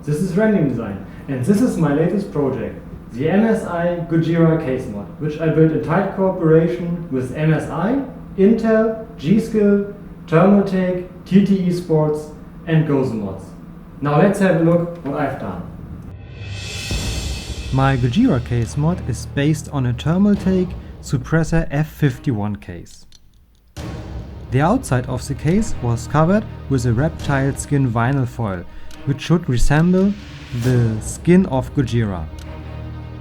this is Random Design, and this is my latest project, the MSI Gojira Case Mod, which I built in tight cooperation with MSI, Intel, G.Skill, Thermaltake, TTesports and Gosumodz. Now let's have a look what I've done. My Gojira Case Mod is based on a Thermaltake Suppressor F51 case. The outside of the case was covered with a reptile skin vinyl foil, which should resemble the skin of Gojira.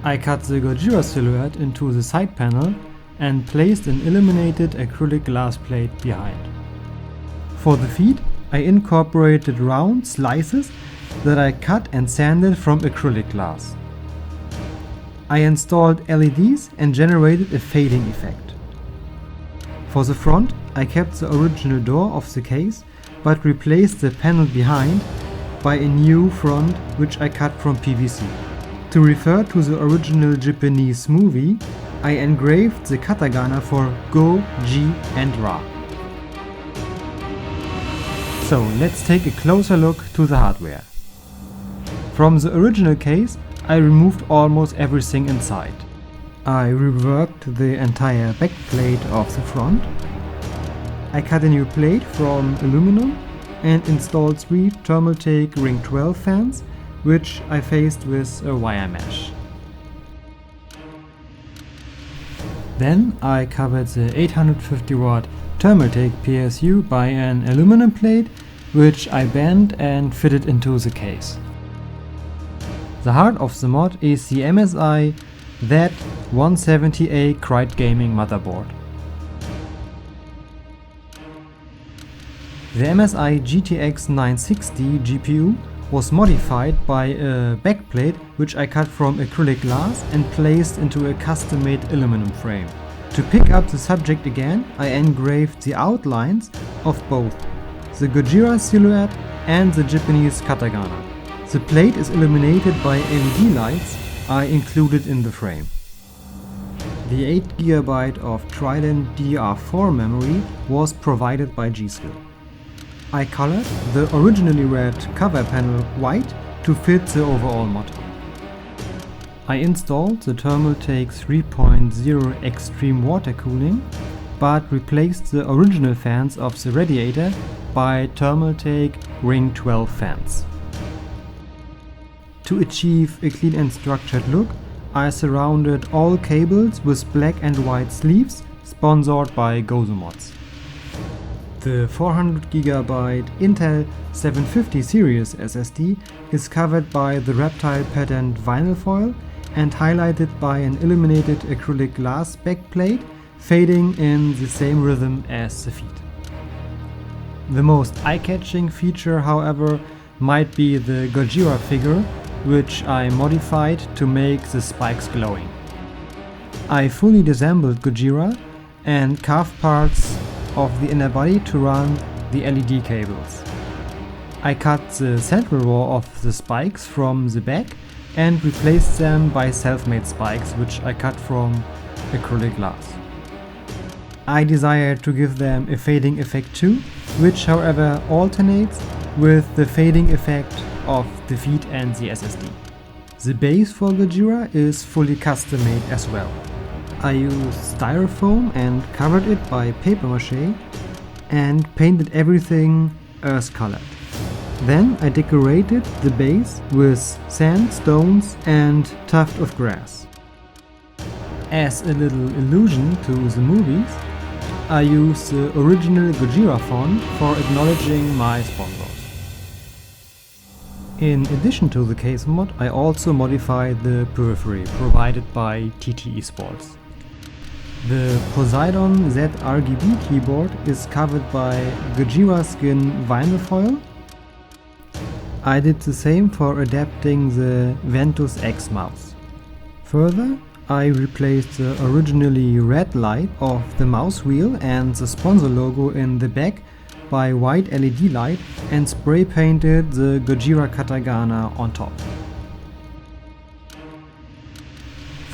I cut the Gojira silhouette into the side panel and placed an illuminated acrylic glass plate behind. For the feet, I incorporated round slices that I cut and sanded from acrylic glass. I installed LEDs and generated a fading effect. For the front, I kept the original door of the case, but replaced the panel behind by a new front which I cut from PVC. To refer to the original Japanese movie, I engraved the katakana for Go, Ji and Ra. So let's take a closer look to the hardware. From the original case, I removed almost everything inside. I reworked the entire backplate of the front. I cut a new plate from aluminum and installed 3 Thermaltake Ring 12 fans, which I faced with a wire mesh. Then I covered the 850 watt Thermaltake PSU by an aluminum plate, which I bent and fitted into the case. The heart of the mod is the MSI Z170 Krait gaming motherboard. The MSI GTX 960 GPU was modified by a backplate which I cut from acrylic glass and placed into a custom-made aluminum frame. To pick up the subject again, I engraved the outlines of both the Gojira silhouette and the Japanese katakana. The plate is illuminated by LED lights I included in the frame. The 8GB of Trident DDR4 memory was provided by G.Skill. I colored the originally red cover panel white to fit the overall mod. I installed the Thermaltake 3.0 extreme water cooling, but replaced the original fans of the radiator by Thermaltake Ring 12 fans. To achieve a clean and structured look, I surrounded all cables with black and white sleeves, sponsored by Gosumodz. The 400GB Intel 750 series SSD is covered by the reptile patterned vinyl foil and highlighted by an illuminated acrylic glass backplate, fading in the same rhythm as the feet. The most eye-catching feature, however, might be the Gojira figure, which I modified to make the spikes glowing. I fully disassembled Gojira and carved parts of the inner body to run the LED cables. I cut the central row of the spikes from the back and replaced them by self-made spikes which I cut from acrylic glass. I desired to give them a fading effect too, which however alternates with the fading effect of the feet and the SSD. The base for Gojira is fully custom made as well. I used styrofoam and covered it by paper mache and painted everything earth colored. Then I decorated the base with sand, stones and tuft of grass. As a little allusion to the movies, I used the original Gojira font for acknowledging my sponsors. In addition to the case mod, I also modified the periphery provided by TTesports. The Poseidon Z RGB keyboard is covered by Gojira skin vinyl foil. I did the same for adapting the Ventus X mouse. Further, I replaced the originally red light of the mouse wheel and the sponsor logo in the back by white LED light and spray painted the Gojira katakana on top.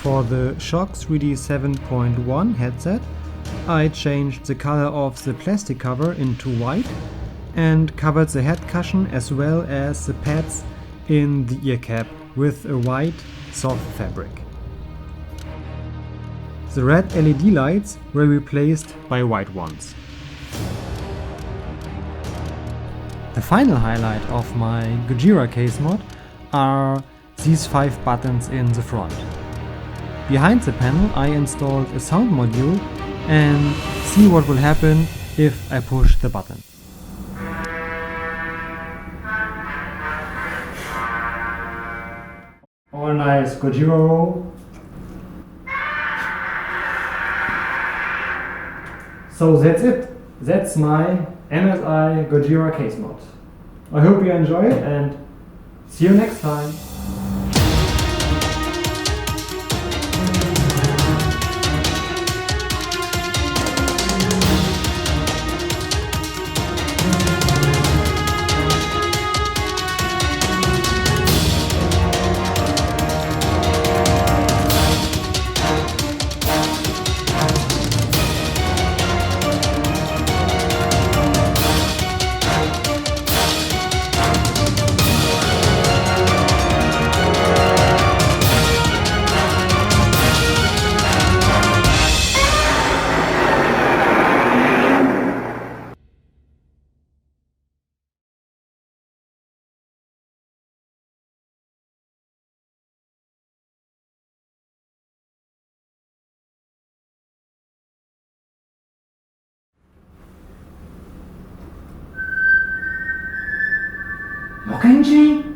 For the Shock 3D 7.1 headset, I changed the color of the plastic cover into white and covered the head cushion as well as the pads in the ear cap with a white soft fabric. The red LED lights were replaced by white ones. The final highlight of my Gojira case mod are these 5 buttons in the front. Behind the panel I installed a sound module and see what will happen if I push the button. All nice Gojira roll. So that's it. That's my MSI Gojira case mod. I hope you enjoy it and see you next time. Mokenji?